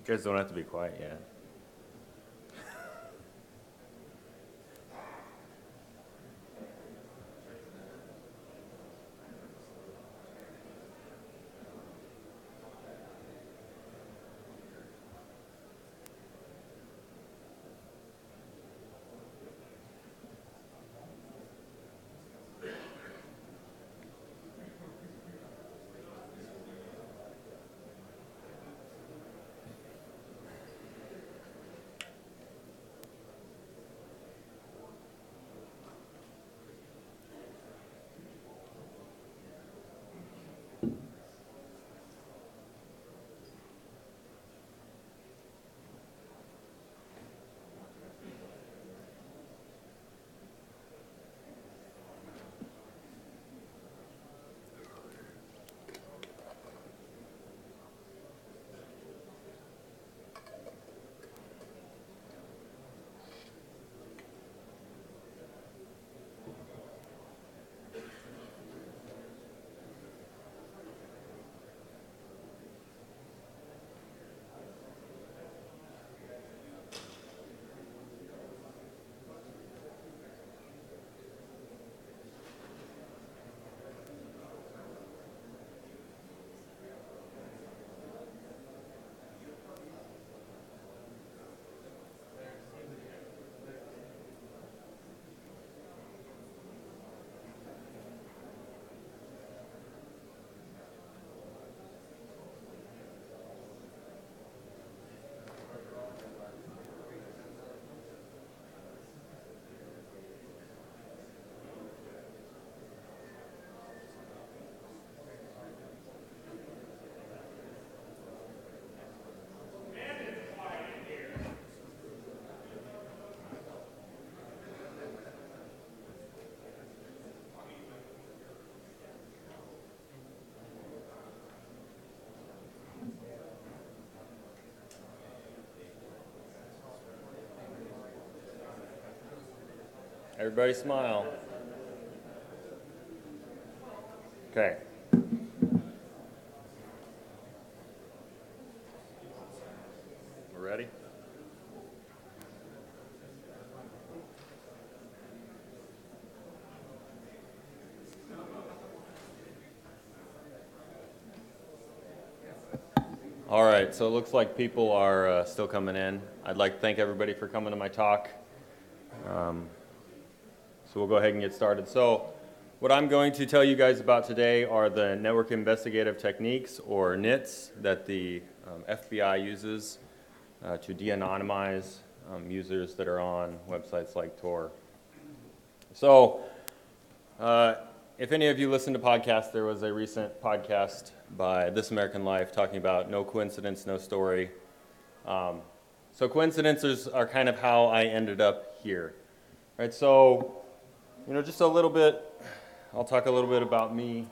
You guys don't have to be quiet yet. Everybody smile. Okay. We're ready? All right, so it looks like people are still coming in. I'd like to thank everybody for coming to my talk. So we'll go ahead and get started. So what I'm going to tell you guys about today are the network investigative techniques, or NITs, that the FBI uses to de-anonymize users that are on websites like Tor. So if any of you listen to podcasts, there was a recent podcast by This American Life talking about no coincidence, no story. So coincidences are kind of how I ended up here. Right, so, just a little bit, I'll talk a little bit about me.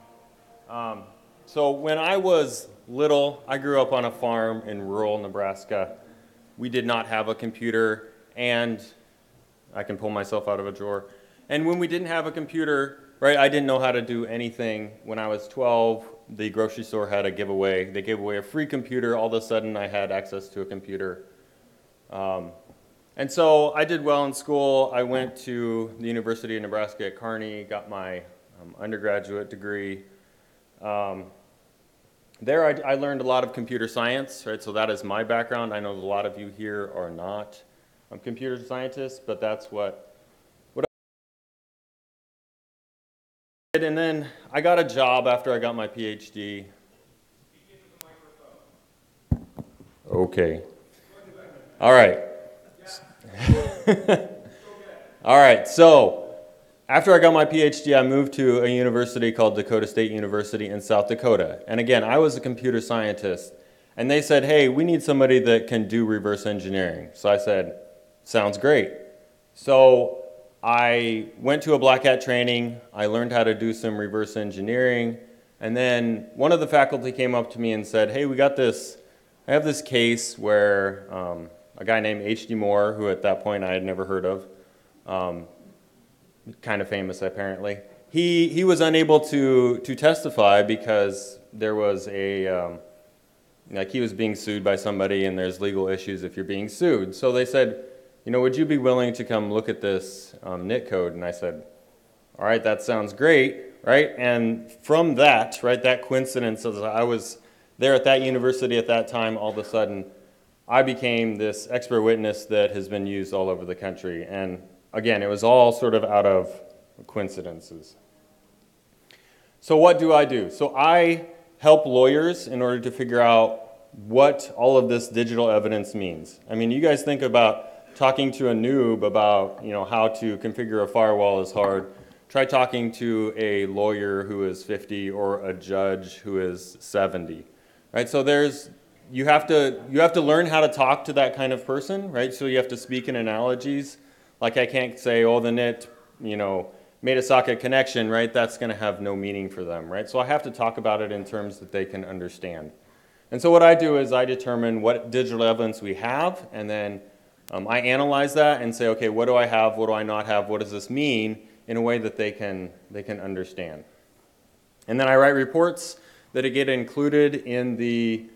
So when I was little, I grew up on a farm in rural Nebraska. We did not have a computer, and I can pull myself out of a drawer. And when we didn't have a computer, right, I didn't know how to do anything. When I was 12, the grocery store had a giveaway. They gave away a free computer. All of a sudden, I had access to a computer. And so I did well in school. I went to the University of Nebraska at Kearney, got my undergraduate degree. There I learned a lot of computer science, right? So that is my background. I know a lot of you here are not computer scientists, but that's what I did. And then I got a job after I got my PhD. Okay. All right. All right, so after I got my PhD, I moved to a university called Dakota State University in South Dakota. And again, I was a computer scientist. And they said, hey, we need somebody that can do reverse engineering. So I said, sounds great. So I went to a black hat training. I learned how to do some reverse engineering. And then one of the faculty came up to me and said, hey, I have this case where a guy named H.D. Moore, who at that point I had never heard of, kind of famous apparently, he was unable to testify because there was a like he was being sued by somebody and there's legal issues if you're being sued. So they said, would you be willing to come look at this NIT code? And I said, all right, that sounds great, right? And from that, right, that coincidence, as I was there at that university at that time, all of a sudden, I became this expert witness that has been used all over the country. And again, it was all sort of out of coincidences. So what do I do? So I help lawyers in order to figure out what all of this digital evidence means. I mean, you guys think about talking to a noob about, how to configure a firewall is hard. Try talking to a lawyer who is 50 or a judge who is 70, right? So you have to learn how to talk to that kind of person, right? So you have to speak in analogies. Like I can't say, oh, the NIT, made a socket connection, right? That's going to have no meaning for them, right? So I have to talk about it in terms that they can understand. And so what I do is I determine what digital evidence we have, and then I analyze that and say, okay, what do I have? What do I not have? What does this mean? In a way that they can understand. And then I write reports that get included in the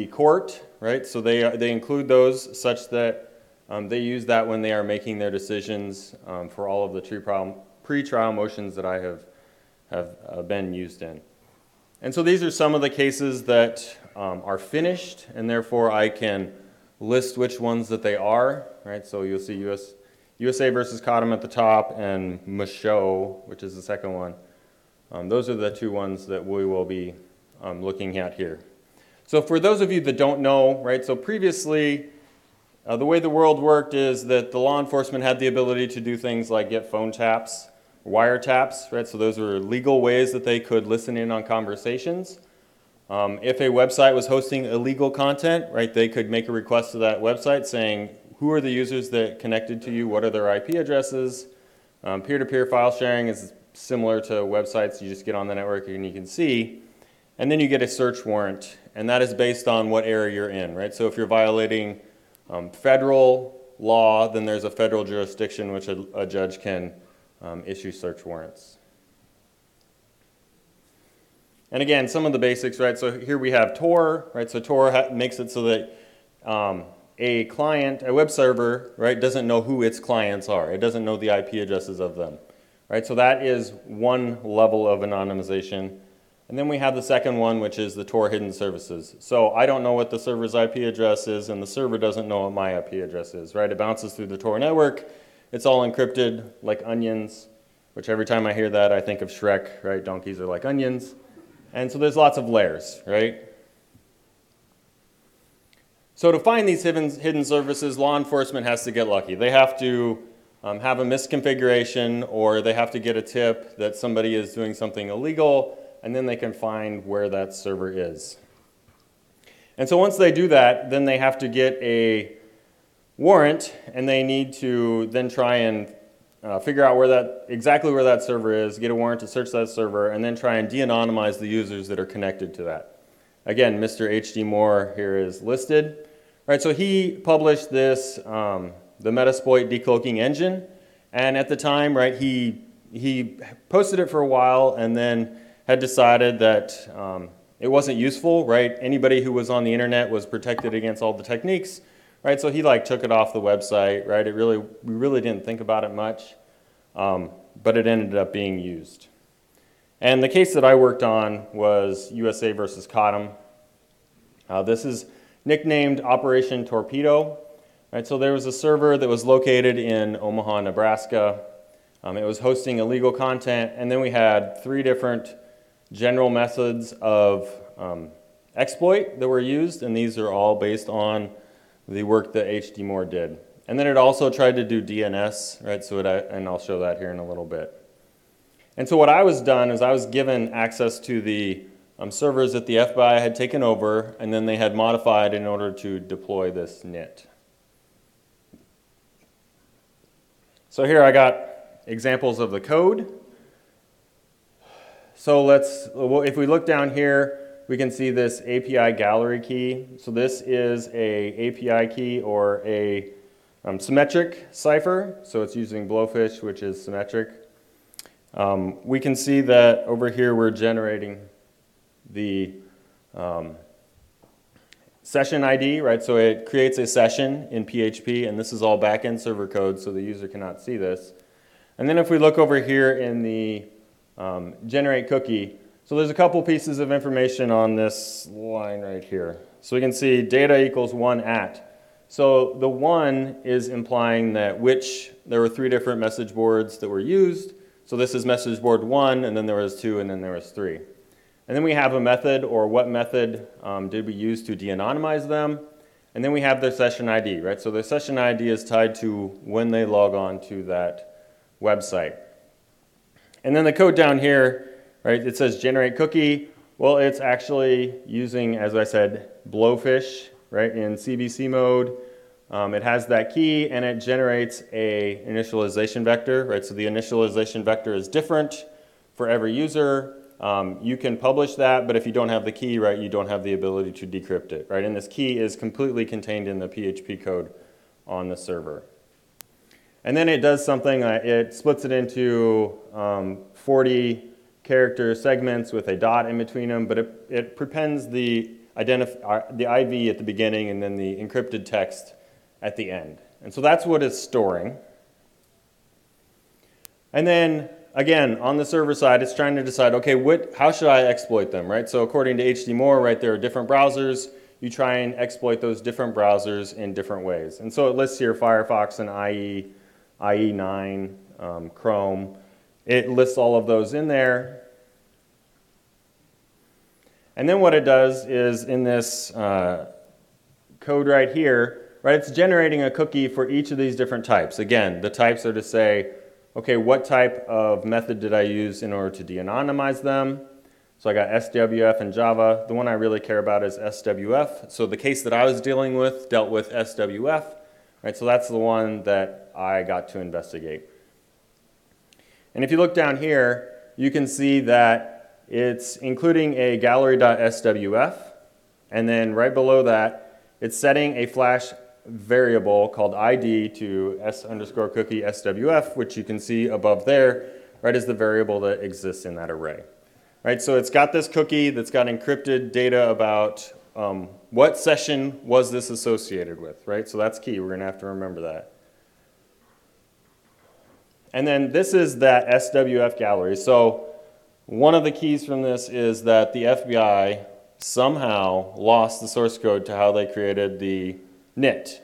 court, right? So they include those such that they use that when they are making their decisions for all of the pre-trial motions that I have been used in. And so these are some of the cases that are finished, and therefore I can list which ones that they are, right? So you'll see USA versus Cottom at the top, and Michaud, which is the second one. Those are the two ones that we will be looking at here. So for those of you that don't know, right, so previously, the way the world worked is that the law enforcement had the ability to do things like get phone taps, wiretaps, right? So those were legal ways that they could listen in on conversations. If a website was hosting illegal content, right, they could make a request to that website saying, who are the users that connected to you? What are their IP addresses? Peer-to-peer file sharing is similar to websites. You just get on the network and you can see. And then you get a search warrant, and that is based on what area you're in, right? So if you're violating federal law, then there's a federal jurisdiction which a judge can issue search warrants. And again, some of the basics, right? So here we have Tor, right? So Tor makes it so that a client, a web server, right, doesn't know who its clients are. It doesn't know the IP addresses of them, right? So that is one level of anonymization. And then we have the second one, which is the Tor hidden services. So I don't know what the server's IP address is, and the server doesn't know what my IP address is, right? It bounces through the Tor network. It's all encrypted like onions, which every time I hear that, I think of Shrek, right? Donkeys are like onions. And so there's lots of layers, right? So to find these hidden services, law enforcement has to get lucky. They have to have a misconfiguration, or they have to get a tip that somebody is doing something illegal, and then they can find where that server is. And so once they do that, then they have to get a warrant, and they need to then try and figure out exactly where that server is, get a warrant to search that server, and then try and de-anonymize the users that are connected to that. Again, Mr. H.D. Moore here is listed. Right, so he published this, the Metasploit decloaking engine, and at the time, right, he posted it for a while and then had decided that it wasn't useful, right? Anybody who was on the internet was protected against all the techniques, right? So he took it off the website, right? We really didn't think about it much, but it ended up being used. And the case that I worked on was USA versus Cottom. This is nicknamed Operation Torpedo. Right, so there was a server that was located in Omaha, Nebraska. It was hosting illegal content, and then we had 3 different general methods of exploit that were used, and these are all based on the work that H.D. Moore did. And then it also tried to do DNS, right? So and I'll show that here in a little bit. And so what I was done is I was given access to the servers that the FBI had taken over, and then they had modified in order to deploy this NIT. So here I got examples of the code. So if we look down here, we can see this API gallery key. So this is a API key or a symmetric cipher. So it's using Blowfish, which is symmetric. We can see that over here we're generating the Session ID, right? So it creates a session in PHP, and this is all backend server code, so the user cannot see this. And then if we look over here in the generate cookie, so there's a couple pieces of information on this line right here. So we can see data equals 1 at. So the 1 is implying that there were 3 different message boards that were used. So this is message board 1, and then there was 2, and then there was 3. And then we have a method, or what method did we use to de-anonymize them. And then we have their session ID, right? So their session ID is tied to when they log on to that website. And then the code down here, right, it says generate cookie. Well, it's actually using, as I said, blowfish, right, in CBC mode. It has that key, and it generates a initialization vector, right? So the initialization vector is different for every user. You can publish that, but if you don't have the key, right, you don't have the ability to decrypt it, right? And this key is completely contained in the PHP code on the server. And then it does something, it splits it into 40 character segments with a dot in between them, but it prepends the IV at the beginning and then the encrypted text at the end. And so that's what it's storing. And then, again, on the server side, it's trying to decide, okay, how should I exploit them, right? So according to HD Moore, right, there are different browsers. You try and exploit those different browsers in different ways. And so it lists here Firefox and IE, IE9, Chrome. It lists all of those in there. And then what it does is in this code right here, right, it's generating a cookie for each of these different types. Again, the types are to say, okay, what type of method did I use in order to de-anonymize them? So I got SWF and Java. The one I really care about is SWF. So the case that I was dealing with dealt with SWF, right? So that's the one that I got to investigate. And if you look down here, you can see that it's including a gallery.swf, and then right below that, it's setting a Flash variable called ID to s_cookie SWF, which you can see above there, right, is the variable that exists in that array. Right, so it's got this cookie that's got encrypted data about what session was this associated with, right? So that's key. We're going to have to remember that. And then this is that SWF gallery. So one of the keys from this is that the FBI somehow lost the source code to how they created the NIT.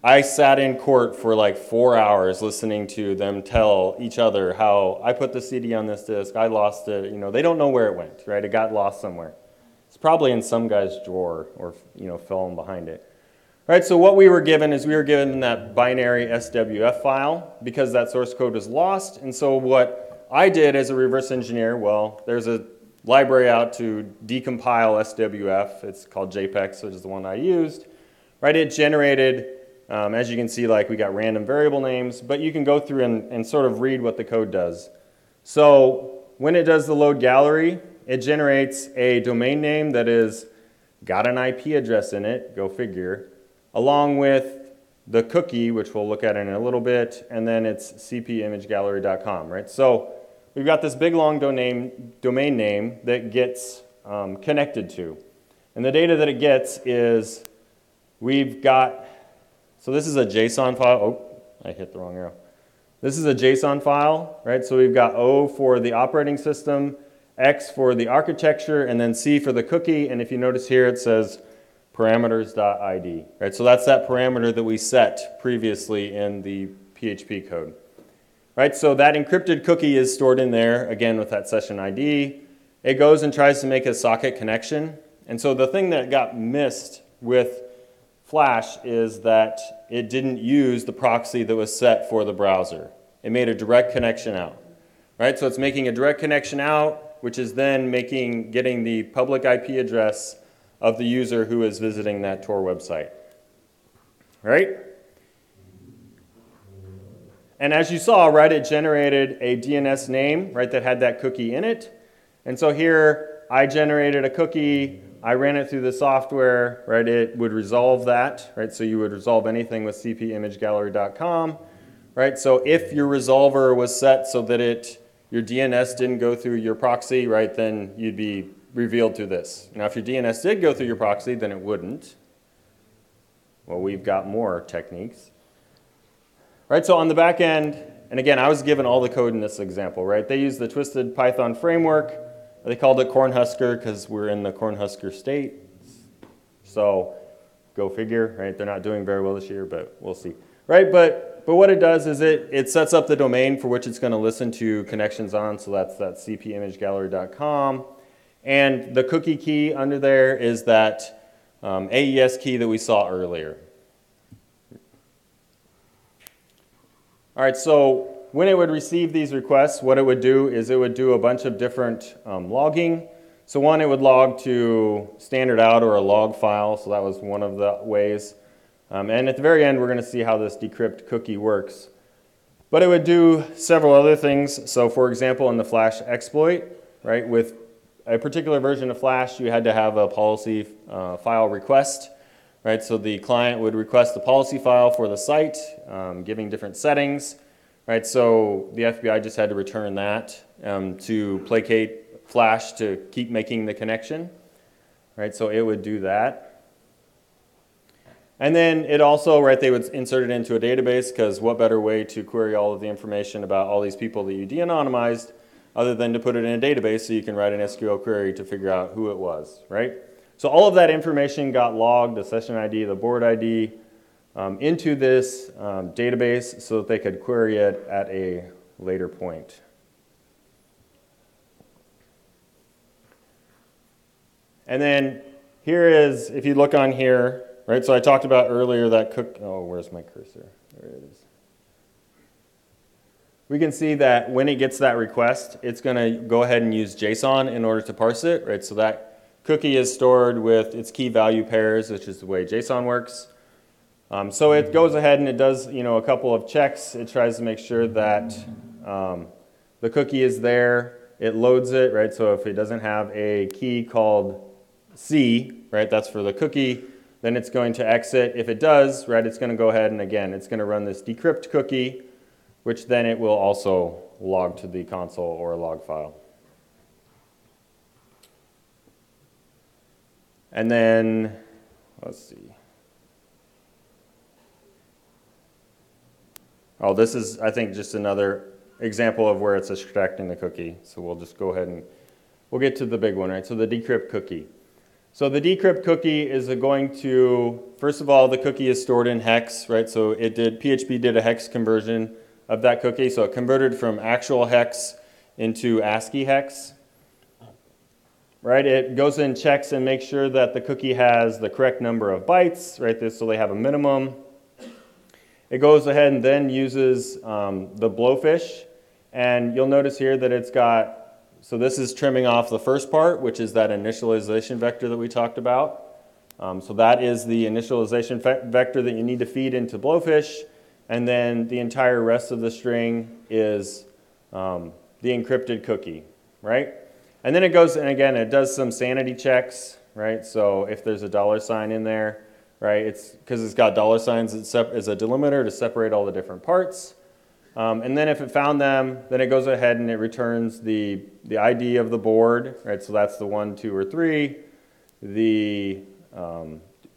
I sat in court for like 4 hours listening to them tell each other how I put the CD on this disk, I lost it, you know, they don't know where it went, right? It got lost somewhere. It's probably in some guy's drawer or, you know, fell in behind it. Right, so what we were given is we were given that binary SWF file because that source code is lost. And so what I did as a reverse engineer, well, there's a library out to decompile SWF. It's called JPEG, which is the one I used. Right, it generated, as you can see, like we got random variable names, but you can go through and sort of read what the code does. So when it does the load gallery, it generates a domain name that is got an IP address in it, go figure, along with the cookie, which we'll look at in a little bit, and then it's cpimagegallery.com, right? So we've got this big long domain name that gets connected to. And the data that it gets is we've got, so this is a JSON file. Oh, I hit the wrong arrow. This is a JSON file, right? So we've got O for the operating system, X for the architecture, and then C for the cookie. And if you notice here, it says parameters.id, right? So that's that parameter that we set previously in the PHP code, right? So that encrypted cookie is stored in there, again, with that session ID. It goes and tries to make a socket connection. And so the thing that got missed with Flash is that it didn't use the proxy that was set for the browser. It made a direct connection out, right? So it's making a direct connection out, which is then getting the public IP address of the user who is visiting that Tor website, right? And as you saw, right, it generated a DNS name, right, that had that cookie in it. And so here, I generated a cookie, I ran it through the software, right, it would resolve that, right, so you would resolve anything with cpimagegallery.com, right, so if your resolver was set so that your DNS didn't go through your proxy, right, then you'd be revealed through this. Now, if your DNS did go through your proxy, then it wouldn't. Well, we've got more techniques. Right, so on the back end, and again, I was given all the code in this example, right? They use the Twisted Python framework. They called it Cornhusker because we're in the Cornhusker state. So go figure, right? They're not doing very well this year, but we'll see. Right, but what it does is it sets up the domain for which it's going to listen to connections on. So that's that cpimagegallery.com. And the cookie key under there is that AES key that we saw earlier. All right, so when it would receive these requests, what it would do is it would do a bunch of different logging. So one, it would log to standard out or a log file. So that was one of the ways. And at the very end, we're going to see how this decrypt cookie works. But it would do several other things. So for example, in the Flash exploit, right, with a particular version of Flash, you had to have a policy file request. Right, so the client would request the policy file for the site, giving different settings. Right, so the FBI just had to return that to placate Flash to keep making the connection. Right, so it would do that. And then it also, right, they would insert it into a database because what better way to query all of the information about all these people that you de-anonymized other than to put it in a database so you can write an SQL query to figure out who it was, right? So all of that information got logged, the session ID, the board ID, into this database so that they could query it at a later point. And then here is, if you look on here, right, so I talked about earlier that where's my cursor? There it is. We can see that when it gets that request, it's going to go ahead and use JSON in order to parse it, right? So that cookie is stored with its key value pairs, which is the way JSON works. So it goes ahead and it does, a couple of checks. It tries to make sure that the cookie is there. It loads it, right? So if it doesn't have a key called C, right, that's for the cookie, then it's going to exit. If it does, right, it's going to go ahead and again, it's going to run this decrypt cookie, which then it will also log to the console or a log file. And then, let's see. Oh, this is, I think, just another example of where it's extracting the cookie. So we'll just go ahead and we'll get to the big one, right? So the decrypt cookie. So the decrypt cookie is going to, first of all, the cookie is stored in hex, right? So PHP did a hex conversion of that cookie. So it converted from actual hex into ASCII hex. Right, it goes in, checks, and makes sure that the cookie has the correct number of bytes, right, so they have a minimum. It goes ahead and then uses the blowfish, and you'll notice here that it's got, so this is trimming off the first part, which is that initialization vector that we talked about. So that is the initialization vector that you need to feed into blowfish, and then the entire rest of the string is the encrypted cookie, right? And then it goes, and again, it does some sanity checks, right? So if there's a $sign in there, right, it's because it's got $signs as a delimiter to separate all the different parts. And then if it found them, then it goes ahead and it returns the ID of the board, right? So that's the 1, 2, or 3, the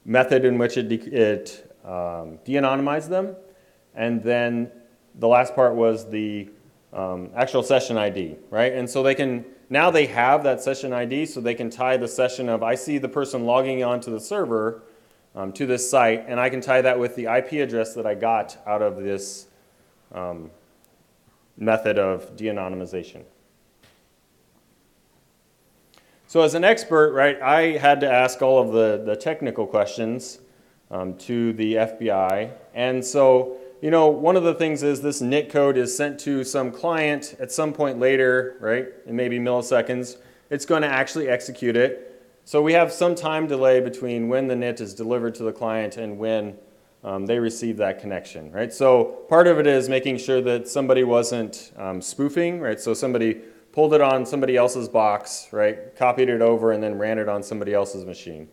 method in which it de-anonymized them, and then the last part was the actual session ID, right? And so they can, now they have that session ID, so they can tie the session of, I see the person logging onto the server to this site, and I can tie that with the IP address that I got out of this method of de-anonymization. So as an expert, right, I had to ask all of the technical questions to the FBI. And so, you know, one of the things is this NIT code is sent to some client at some point later, right, in maybe milliseconds. It's going to actually execute it. So we have some time delay between when the NIT is delivered to the client and when they receive that connection, right? So part of it is making sure that somebody wasn't spoofing, right? So somebody pulled it on somebody else's box, right? Copied it over and then ran it on somebody else's machine,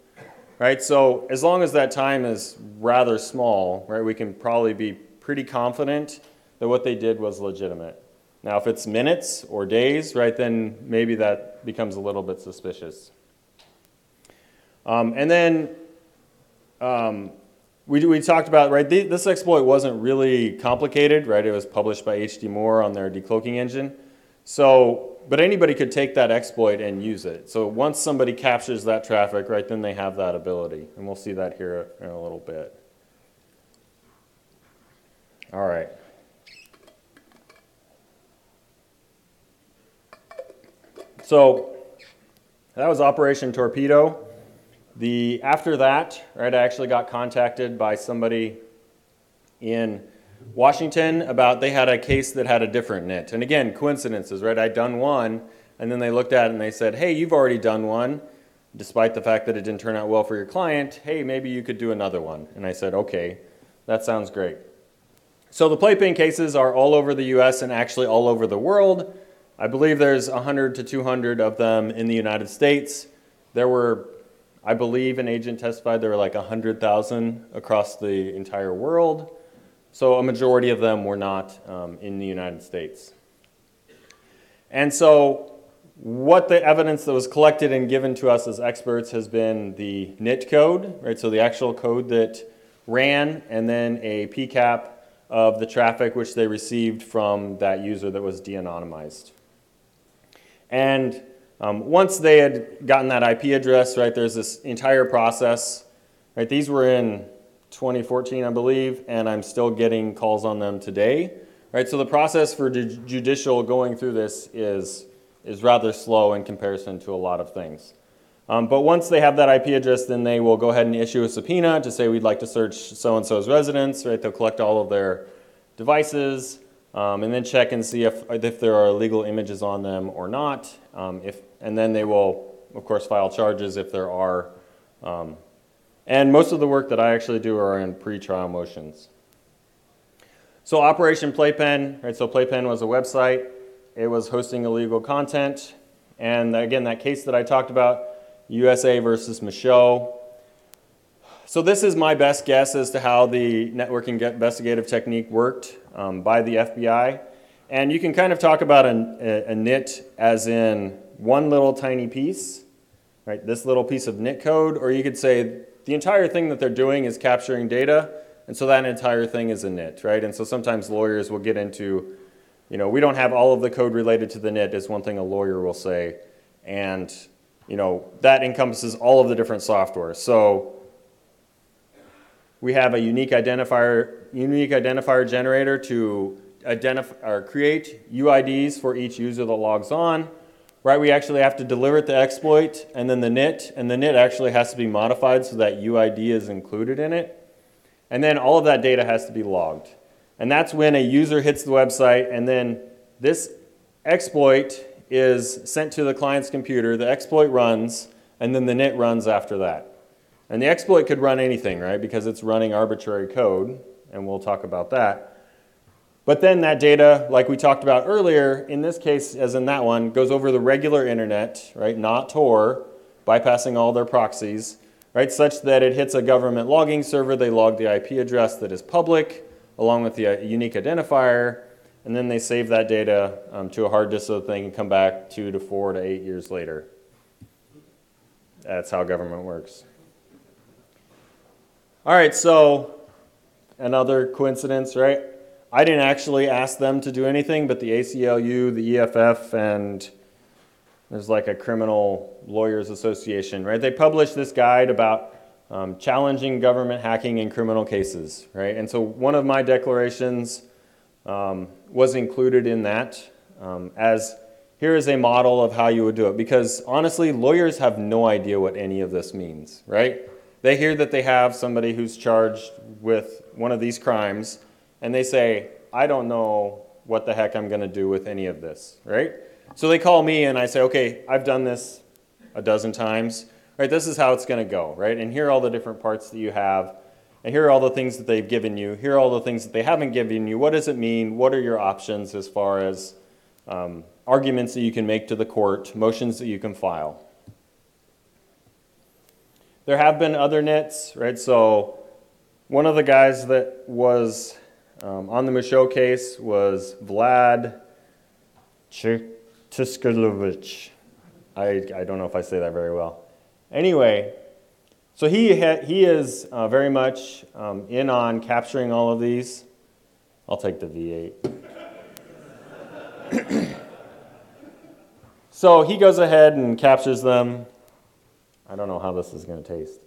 right? So as long as that time is rather small, right, we can probably be pretty confident that what they did was legitimate, Now, if it's minutes or days, right, then maybe that becomes a little bit suspicious. And then we talked about, right, this exploit wasn't really complicated, right? It was published by H.D. Moore on their decloaking engine. So, but anybody could take that exploit and use it. So once somebody captures that traffic, right, then they have that ability. And we'll see that here in a little bit. All right. So that was Operation Torpedo. After that, right, I actually got contacted by somebody in Washington about they had a case that had a different NIT. And again, coincidences, right? I'd done one, and then they looked at it and they said, hey, you've already done one, despite the fact that it didn't turn out well for your client. Hey, maybe you could do another one. And I said, okay, that sounds great. So the playpen cases are all over the US and actually all over the world. I believe there's 100 to 200 of them in the United States. There were, I believe an agent testified, there were like 100,000 across the entire world. So a majority of them were not in the United States. And so what the evidence that was collected and given to us as experts has been the NIT code, right? So the actual code that ran, and then a PCAP of the traffic which they received from that user that was de-anonymized. And once they had gotten that IP address, right, there's this entire process, right? These were in 2014, I believe, and I'm still getting calls on them today, right? So the process for judicial going through this is rather slow in comparison to a lot of things. But once they have that IP address, then they will go ahead and issue a subpoena to say we'd like to search so-and-so's residence, right? They'll collect all of their devices, and then check and see if there are illegal images on them or not. And then they will, of course, file charges if there are. And most of the work that I actually do are in pre-trial motions. So Operation Playpen, right? So Playpen was a website. It was hosting illegal content. And again, that case that I talked about, USA versus Michaud. So this is my best guess as to how the networking investigative technique worked by the FBI. And you can kind of talk about a NIT as in one little tiny piece, right? This little piece of NIT code, or you could say the entire thing that they're doing is capturing data, and so that entire thing is a NIT, right? And so sometimes lawyers will get into, you know, we don't have all of the code related to the NIT is one thing a lawyer will say, and you know, that encompasses all of the different software. So we have a unique identifier generator to identify or create UIDs for each user that logs on. Right, we actually have to deliver it the exploit and then the NIT, and the NIT actually has to be modified so that UID is included in it. And then all of that data has to be logged. And that's when a user hits the website, and then this exploit is sent to the client's computer, the exploit runs, and then the NIT runs after that. And the exploit could run anything, right, because it's running arbitrary code, and we'll talk about that. But then that data, like we talked about earlier, in this case, as in that one, goes over the regular internet, right, not Tor, bypassing all their proxies, right, such that it hits a government logging server. They log the IP address that is public, along with the unique identifier, and then they save that data to a hard disk so that they can come back 2 to 4 to 8 years later. That's how government works. All right, so another coincidence, right? I didn't actually ask them to do anything, but the ACLU, the EFF, and there's like a criminal lawyers association, right? They published this guide about challenging government hacking in criminal cases, right? And so one of my declarations was included in that as here is a model of how you would do it. Because honestly, lawyers have no idea what any of this means, right? They hear that they have somebody who's charged with one of these crimes, and they say, I don't know what the heck I'm going to do with any of this, right? So they call me and I say, okay, I've done this a dozen times, right? This is how it's going to go, right? And here are all the different parts that you have, and here are all the things that they've given you. Here are all the things that they haven't given you. What does it mean? What are your options as far as arguments that you can make to the court, motions that you can file? There have been other NITs, right? So one of the guys that was on the Michaud case was Vlad Chertyskelovich. I don't know if I say that very well. Anyway, so he is very much in on capturing all of these. I'll take the V8. So he goes ahead and captures them. I don't know how this is going to taste.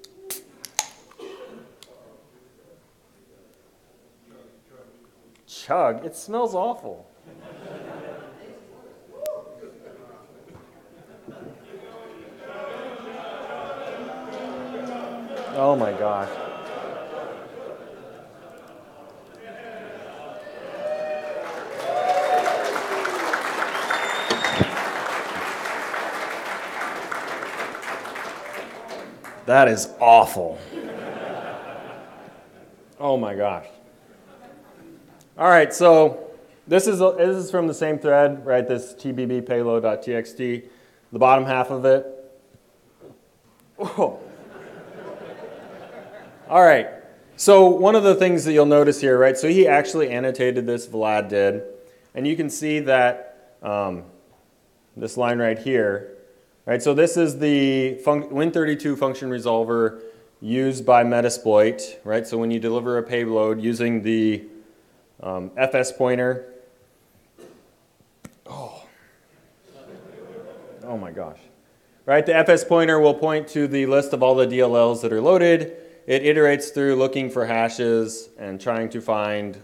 Chug, it smells awful. Oh my gosh. That is awful. Oh my gosh. All right, so this is from the same thread, right? This tbb payload.txt, the bottom half of it. Whoa. All right, so one of the things that you'll notice here, right? So he actually annotated this, Vlad did, and you can see that this line right here, right? So this is the Win32 function resolver used by Metasploit, right? So when you deliver a payload using the FS pointer. Oh my gosh. Right, the FS pointer will point to the list of all the DLLs that are loaded. It iterates through looking for hashes and trying to find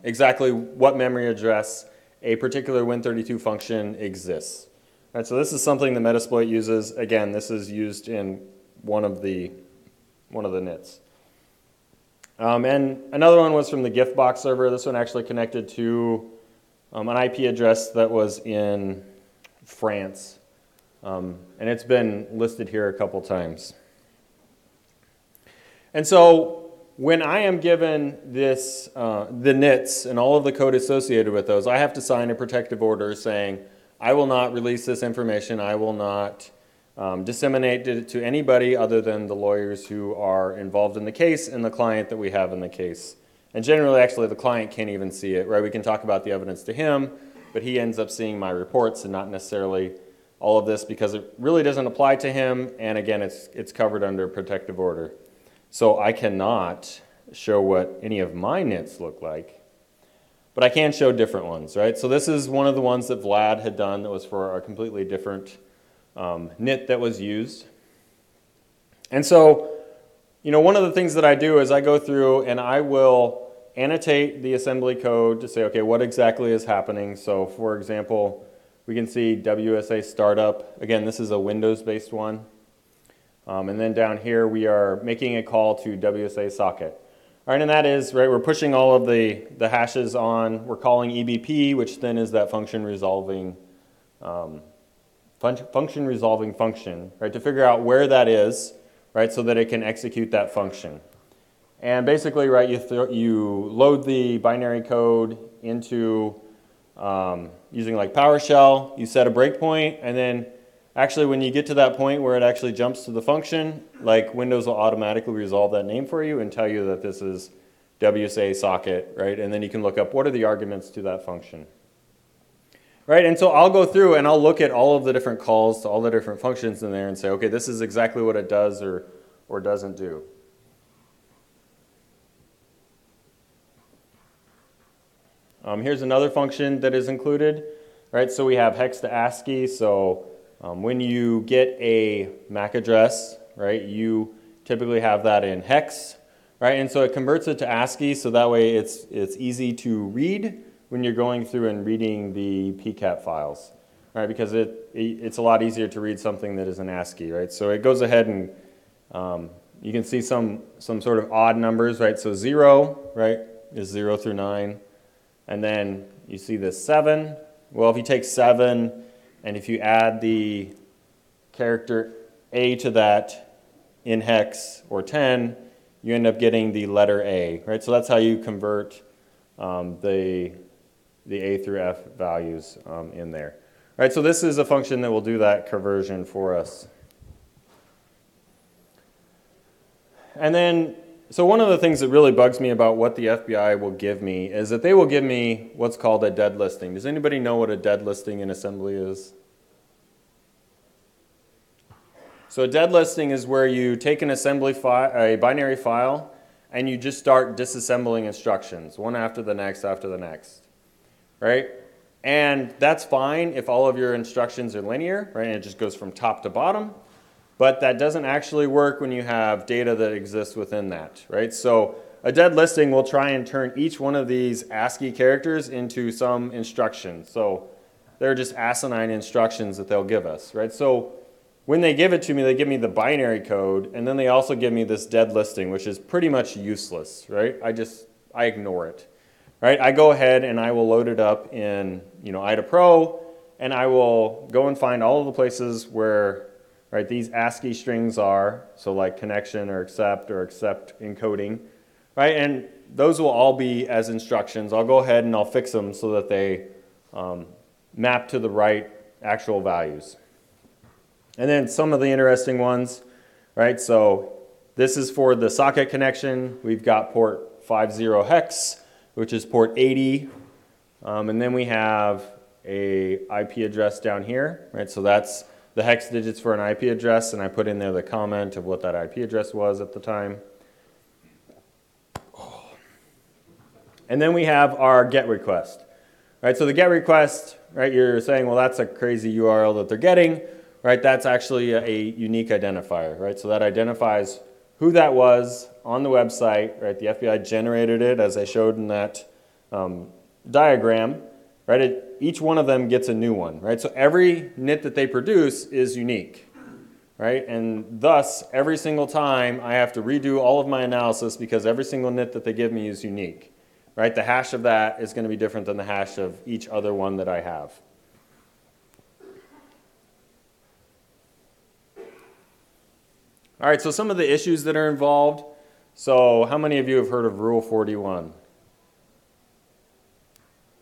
exactly what memory address a particular Win32 function exists. Right, so this is something that Metasploit uses. Again, this is used in one of the NITs. And another one was from the Giftbox server. This one actually connected to an IP address that was in France. And it's been listed here a couple times. And so when I am given this, the NITs and all of the code associated with those, I have to sign a protective order saying, I will not release this information. I will not disseminate it to anybody other than the lawyers who are involved in the case and the client that we have in the case. And generally, actually, the client can't even see it, right? We can talk about the evidence to him, but he ends up seeing my reports and not necessarily all of this because it really doesn't apply to him. And again, it's covered under protective order. So I cannot show what any of my NITs look like, but I can show different ones, right? So this is one of the ones that Vlad had done that was for a completely different NIT that was used. And so, you know, one of the things that I do is I go through and I will annotate the assembly code to say, okay, what exactly is happening? So for example, we can see WSA startup. Again, this is a Windows-based one. And then down here, we are making a call to WSA socket. All right, and that is, right, we're pushing all of the hashes on. We're calling EBP, which then is that function resolving function, right, to figure out where that is, right, so that it can execute that function. And basically, right, you load the binary code into using like PowerShell, you set a breakpoint, and then actually when you get to that point where it actually jumps to the function, like Windows will automatically resolve that name for you and tell you that this is WSA socket, right, and then you can look up what are the arguments to that function. Right, and so I'll go through and I'll look at all of the different calls to all the different functions in there and say, okay, this is exactly what it does or doesn't do. Here's another function that is included, right? So we have hex to ASCII. So when you get a MAC address, right, you typically have that in hex, right? And so it converts it to ASCII, so that way it's easy to read when you're going through and reading the PCAP files, right? Because it's a lot easier to read something that is in ASCII, right? So it goes ahead and you can see some sort of odd numbers, right? So 0, right, is 0 through 9. And then you see this 7. Well, if you take 7 and if you add the character A to that in hex or 10, you end up getting the letter A, right? So that's how you convert the A through F values in there. All right, so this is a function that will do that conversion for us. And then So one of the things that really bugs me about what the FBI will give me is that they will give me what's called a dead listing. Does anybody know what a dead listing in assembly is? So a dead listing is where you take an assembly file, a binary file, and you just start disassembling instructions, one after the next, right? And that's fine if all of your instructions are linear, right? And it just goes from top to bottom. But that doesn't actually work when you have data that exists within that, right? So a dead listing will try and turn each one of these ASCII characters into some instruction. So they're just asinine instructions that they'll give us, right? So when they give it to me, they give me the binary code, and then they also give me this dead listing, which is pretty much useless, right? I ignore it, right? I go ahead and I will load it up in, IDA Pro, and I will go and find all of the places where these ASCII strings are, so like connection or accept encoding, right? And those will all be as instructions. I'll go ahead and I'll fix them so that they map to the right actual values. And then some of the interesting ones, right? So this is for the socket connection. We've got port 50 hex, which is port 80. And then we have a IP address down here, right? So that's the hex digits for an IP address, and I put in there the comment of what that IP address was at the time. And then we have our GET request, right? So the GET request, right, you're saying, well, that's a crazy URL that they're getting, right? That's actually a unique identifier, right? So that identifies who that was on the website, right? The FBI generated it, as I showed in that diagram, right? Each one of them gets a new one, right? So every NIT that they produce is unique, right? And thus, every single time I have to redo all of my analysis because every single NIT that they give me is unique, right? The hash of that is going to be different than the hash of each other one that I have. All right, so some of the issues that are involved. So how many of you have heard of Rule 41?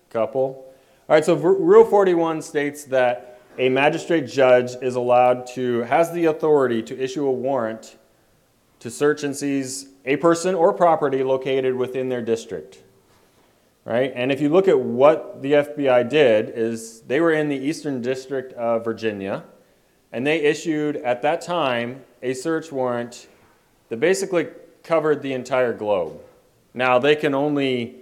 Couple? All right, so Rule 41 states that a magistrate judge is has the authority to issue a warrant to search and seize a person or property located within their district, right? And if you look at what the FBI did, is they were in the Eastern District of Virginia, and they issued, at that time, a search warrant that basically covered the entire globe. Now, they can only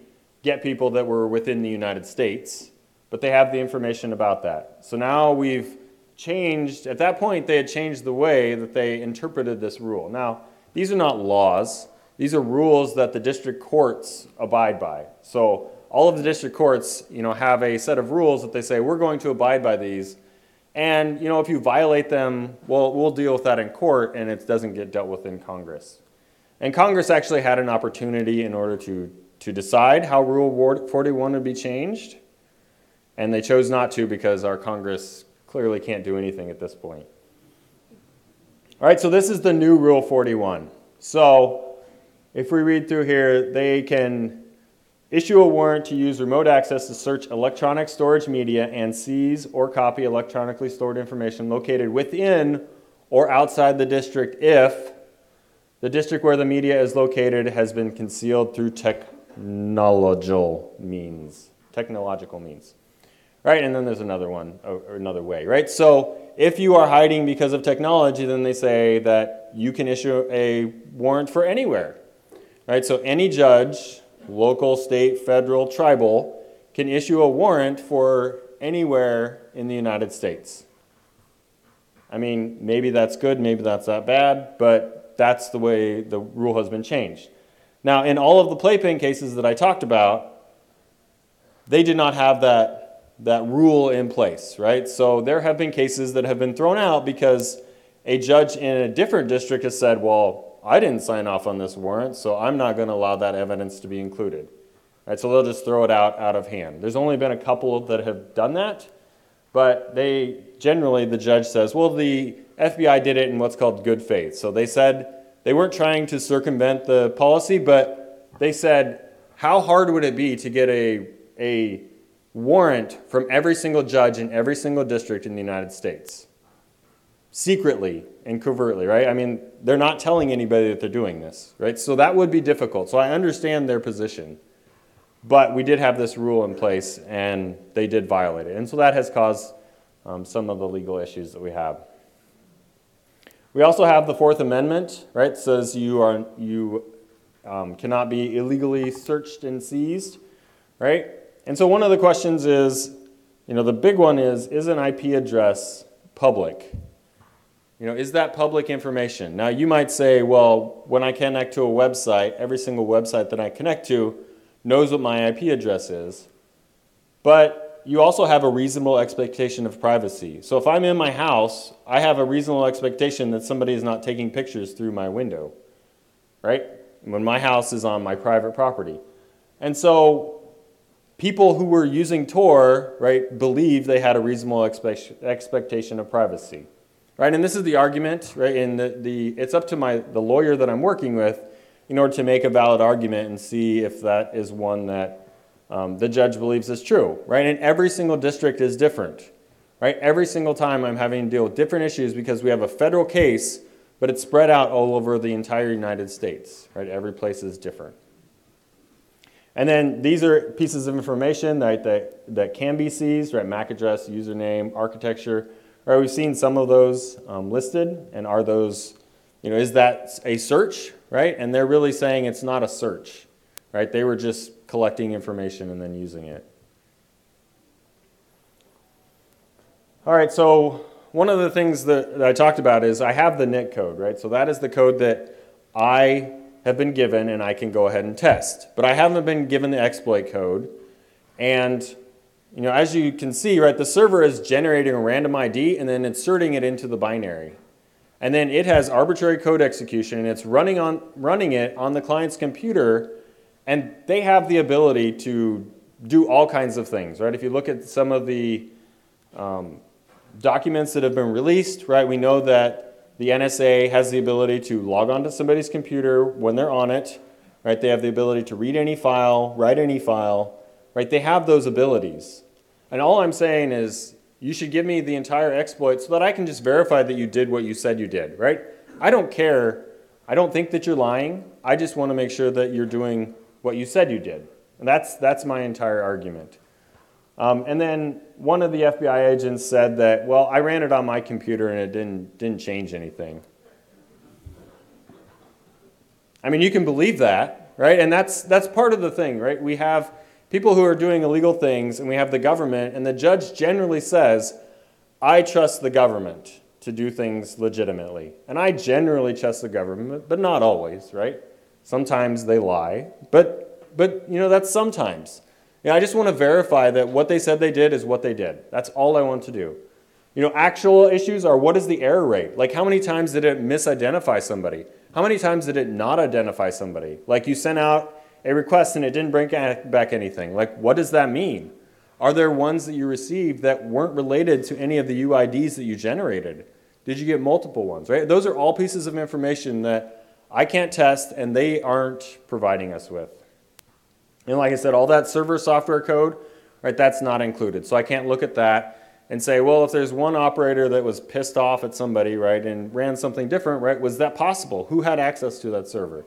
get people that were within the United States, but they have the information about that. So now we've changed, at that point they had changed the way that they interpreted this rule. Now, these are not laws. These are rules that the district courts abide by. So all of the district courts, have a set of rules that they say, we're going to abide by these. And, if you violate them, well, we'll deal with that in court, and it doesn't get dealt with in Congress. And Congress actually had an opportunity in order to decide how Rule 41 would be changed. And they chose not to because our Congress clearly can't do anything at this point. All right, so this is the new Rule 41. So if we read through here, they can issue a warrant to use remote access to search electronic storage media and seize or copy electronically stored information located within or outside the district if the district where the media is located has been concealed through technological means. Right, and then there's another one, or another way, right? So if you are hiding because of technology, then they say that you can issue a warrant for anywhere, right? So any judge, local, state, federal, tribal, can issue a warrant for anywhere in the United States. I mean, maybe that's good, maybe that's not bad, but that's the way the rule has been changed. Now, in all of the playpen cases that I talked about, they did not have that rule in place, right? So there have been cases that have been thrown out because a judge in a different district has said, well, I didn't sign off on this warrant, so I'm not going to allow that evidence to be included. Right, so they'll just throw it out of hand. There's only been a couple that have done that, but generally the judge says, well, the FBI did it in what's called good faith. So they said they weren't trying to circumvent the policy, but they said, how hard would it be to get a warrant from every single judge in every single district in the United States? secretly and covertly, right? I mean, they're not telling anybody that they're doing this, right? So that would be difficult. So I understand their position. But we did have this rule in place, and they did violate it. And so that has caused some of the legal issues that we have. We also have the Fourth Amendment, right? It says you cannot be illegally searched and seized, right? And so one of the questions is, the big one is an IP address public? Is that public information? Now, you might say, well, when I connect to a website, every single website that I connect to knows what my IP address is. But you also have a reasonable expectation of privacy. So if I'm in my house, I have a reasonable expectation that somebody is not taking pictures through my window, right? When my house is on my private property. And so people who were using Tor, right, believed they had a reasonable expectation of privacy, right? And this is the argument, right? And it's up to the lawyer that I'm working with in order to make a valid argument and see if that is one that the judge believes is true, right? And every single district is different, right? Every single time I'm having to deal with different issues because we have a federal case, but it's spread out all over the entire United States, right? Every place is different. And then these are pieces of information that can be seized, right? MAC address, username, architecture. Right, we've seen some of those listed, and are those, is that a search, right? And they're really saying it's not a search, right? They were just collecting information and then using it. All right, so one of the things that I talked about is I have the NIT code, right? So that is the code that I have been given and I can go ahead and test. But I haven't been given the exploit code. And as you can see, right, the server is generating a random ID and then inserting it into the binary. And then it has arbitrary code execution, and it's running it on the client's computer, and they have the ability to do all kinds of things, right? If you look at some of the documents that have been released, right, we know that the NSA has the ability to log onto somebody's computer when they're on it, right? They have the ability to read any file, write any file, right? They have those abilities. And all I'm saying is you should give me the entire exploit so that I can just verify that you did what you said you did, right? I don't care. I don't think that you're lying. I just want to make sure that you're doing what you said you did. And that's my entire argument. And then one of the FBI agents said that, well, I ran it on my computer and it didn't change anything. I mean, you can believe that, right? And that's part of the thing, right? We have people who are doing illegal things, and we have the government, and the judge generally says, I trust the government to do things legitimately. And I generally trust the government, but not always, right? Sometimes they lie, but that's sometimes. I just want to verify that what they said they did is what they did. That's all I want to do. Actual issues are, what is the error rate? Like, how many times did it misidentify somebody? How many times did it not identify somebody? Like, you sent out a request and it didn't bring back anything. Like, what does that mean? Are there ones that you received that weren't related to any of the UIDs that you generated? Did you get multiple ones, right? Those are all pieces of information that I can't test and they aren't providing us with. And like I said, all that server software code, right, that's not included. So I can't look at that and say, well, if there's one operator that was pissed off at somebody, right, and ran something different, right, was that possible? Who had access to that server?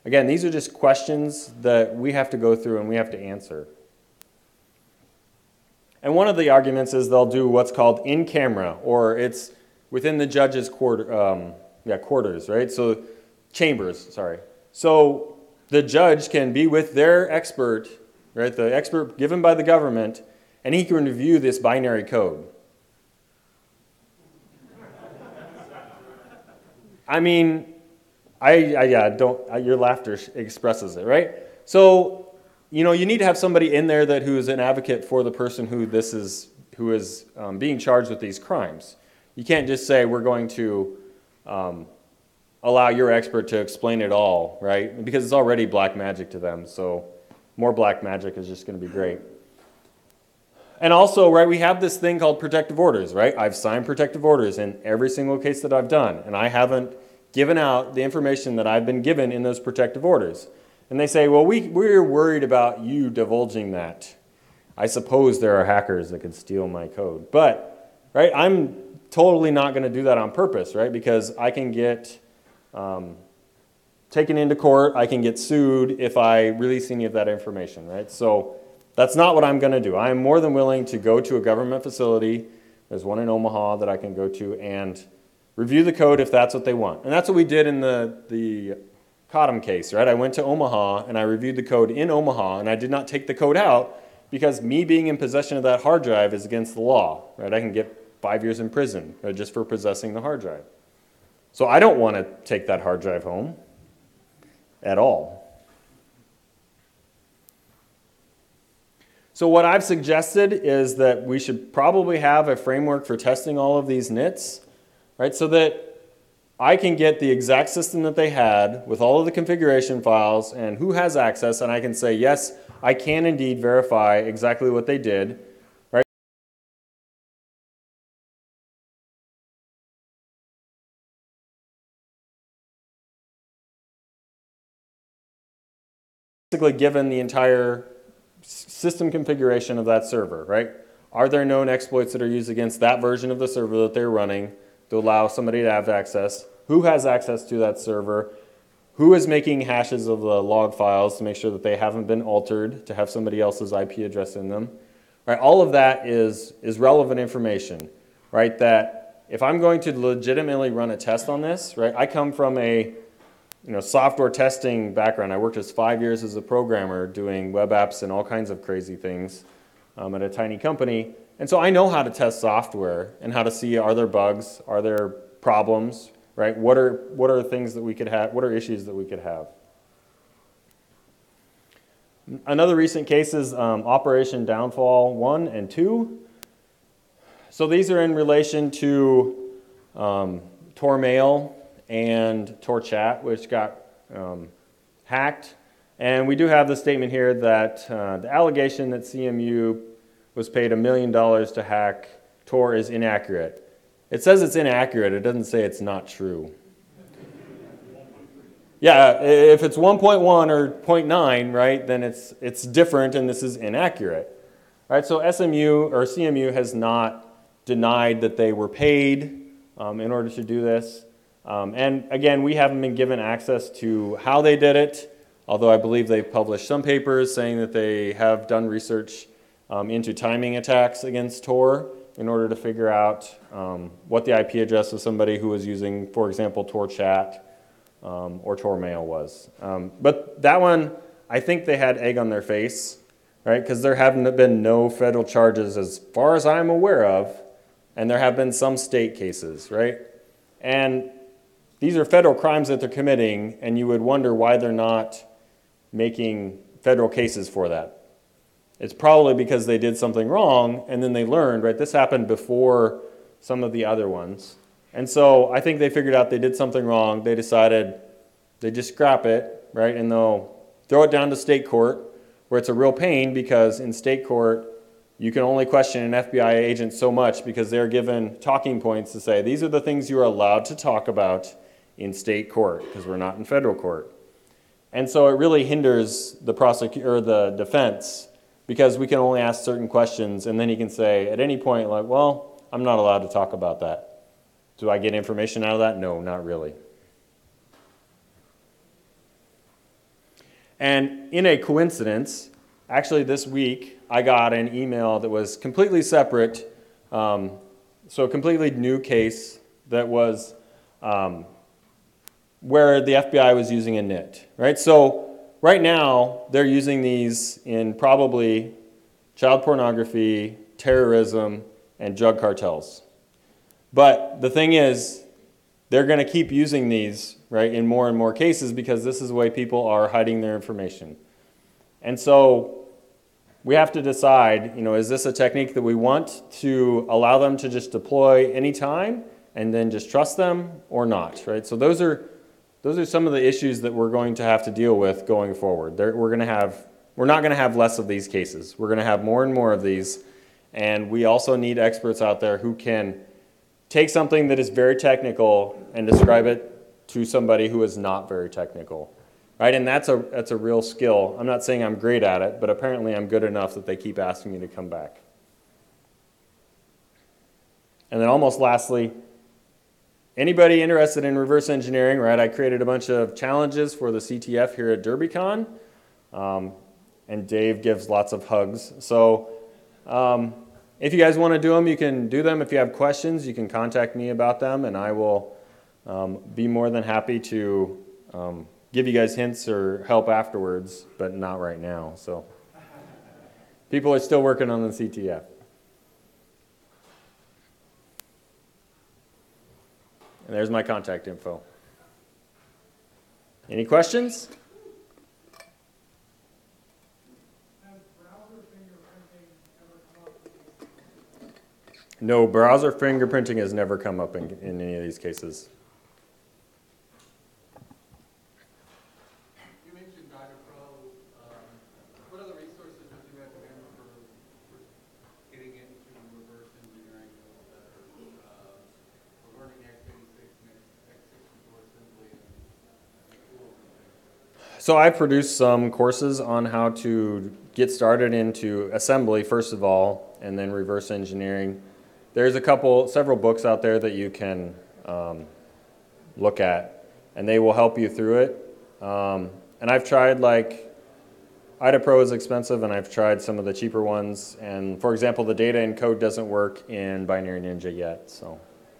Again, these are just questions that we have to go through and we have to answer. And one of the arguments is they'll do what's called in camera, or it's within the judge's quarters, right? So chambers, sorry. So the judge can be with their expert, right? The expert given by the government, and he can review this binary code. I mean, your laughter expresses it, right? So, you need to have somebody in there who is an advocate for the person who is being charged with these crimes. You can't just say, we're going to allow your expert to explain it all, right? Because it's already black magic to them, so more black magic is just going to be great. And also, right, we have this thing called protective orders, right? I've signed protective orders in every single case that I've done, and I haven't given out the information that I've been given in those protective orders. And they say, well, we're worried about you divulging that. I suppose there are hackers that could steal my code. But right? I'm totally not going to do that on purpose, right? Because I can get taken into court, I can get sued if I release any of that information, right? So that's not what I'm going to do. I am more than willing to go to a government facility. There's one in Omaha that I can go to and review the code if that's what they want. And that's what we did in the Cottom case, right? I went to Omaha and I reviewed the code in Omaha, and I did not take the code out because me being in possession of that hard drive is against the law, right? I can get 5 years in prison just for possessing the hard drive. So I don't want to take that hard drive home at all. So what I've suggested is that we should probably have a framework for testing all of these NITs, right? So that I can get the exact system that they had with all of the configuration files and who has access, and I can say, yes, I can indeed verify exactly what they did, right? Basically given the entire system configuration of that server, right? Are there known exploits that are used against that version of the server that they're running to allow somebody to have access? Who has access to that server? Who is making hashes of the log files to make sure that they haven't been altered to have somebody else's IP address in them? Right? All of that is relevant information, right? That if I'm going to legitimately run a test on this, right? I come from a software testing background. I worked as 5 years as a programmer doing web apps and all kinds of crazy things at a tiny company. And so I know how to test software and how to see, are there bugs, are there problems, right? What are things that we could have, what are issues that we could have? Another recent case is Operation Downfall 1 and 2. So these are in relation to Tor Mail and Tor Chat, which got hacked. And we do have the statement here that the allegation that CMU was paid $1 million to hack Tor is inaccurate. It says it's inaccurate. It doesn't say it's not true. Yeah, if it's 1.1 or 0.9, right, then it's different and this is inaccurate. Right, so SMU or CMU has not denied that they were paid in order to do this. And again, we haven't been given access to how they did it, although I believe they've published some papers saying that they have done research into timing attacks against Tor in order to figure out what the IP address of somebody who was using, for example, Tor Chat or Tor Mail was. But that one, I think they had egg on their face, right? Because there haven't been no federal charges as far as I'm aware of, and there have been some state cases, right? And these are federal crimes that they're committing, and you would wonder why they're not making federal cases for that. It's probably because they did something wrong, and then they learned, right? This happened before some of the other ones. And so I think they figured out they did something wrong. They decided they just scrap it, right? And they'll throw it down to state court, where it's a real pain because in state court, you can only question an FBI agent so much because they're given talking points to say, these are the things you are allowed to talk about in state court because we're not in federal court. And so it really hinders the prosecutor or the defense because we can only ask certain questions, and then he can say at any point, like, well, I'm not allowed to talk about that. Do I get information out of that? No, not really. And in a coincidence, actually this week, I got an email that was completely separate, so a completely new case that was where the FBI was using a NIT, right? So right now, they're using these in probably child pornography, terrorism, and drug cartels. But the thing is, they're going to keep using these, right, in more and more cases because this is the way people are hiding their information. And so we have to decide, is this a technique that we want to allow them to just deploy anytime and then just trust them or not, right? So those are some of the issues that we're going to have to deal with going forward. We're not going to have less of these cases. We're going to have more and more of these, and we also need experts out there who can take something that is very technical and describe it to somebody who is not very technical, right? And that's a real skill. I'm not saying I'm great at it, but apparently I'm good enough that they keep asking me to come back. And then almost lastly, anybody interested in reverse engineering, right? I created a bunch of challenges for the CTF here at Derbycon, and Dave gives lots of hugs. So if you guys want to do them, you can do them. If you have questions, you can contact me about them, and I will be more than happy to give you guys hints or help afterwards, but not right now. So people are still working on the CTF. And there's my contact info. Any questions? No, browser fingerprinting has never come up in any of these cases. You mentioned DataPro. What other resources would you recommend for getting into reverse engineering, for learning x86 and x64 assembly and tools and things? So I've produced some courses on how to get started into assembly, first of all, and then reverse engineering. There's several books out there that you can look at, and they will help you through it. And I've tried, like, IDAPro is expensive, and I've tried some of the cheaper ones. And for example, the data encode doesn't work in Binary Ninja yet, so.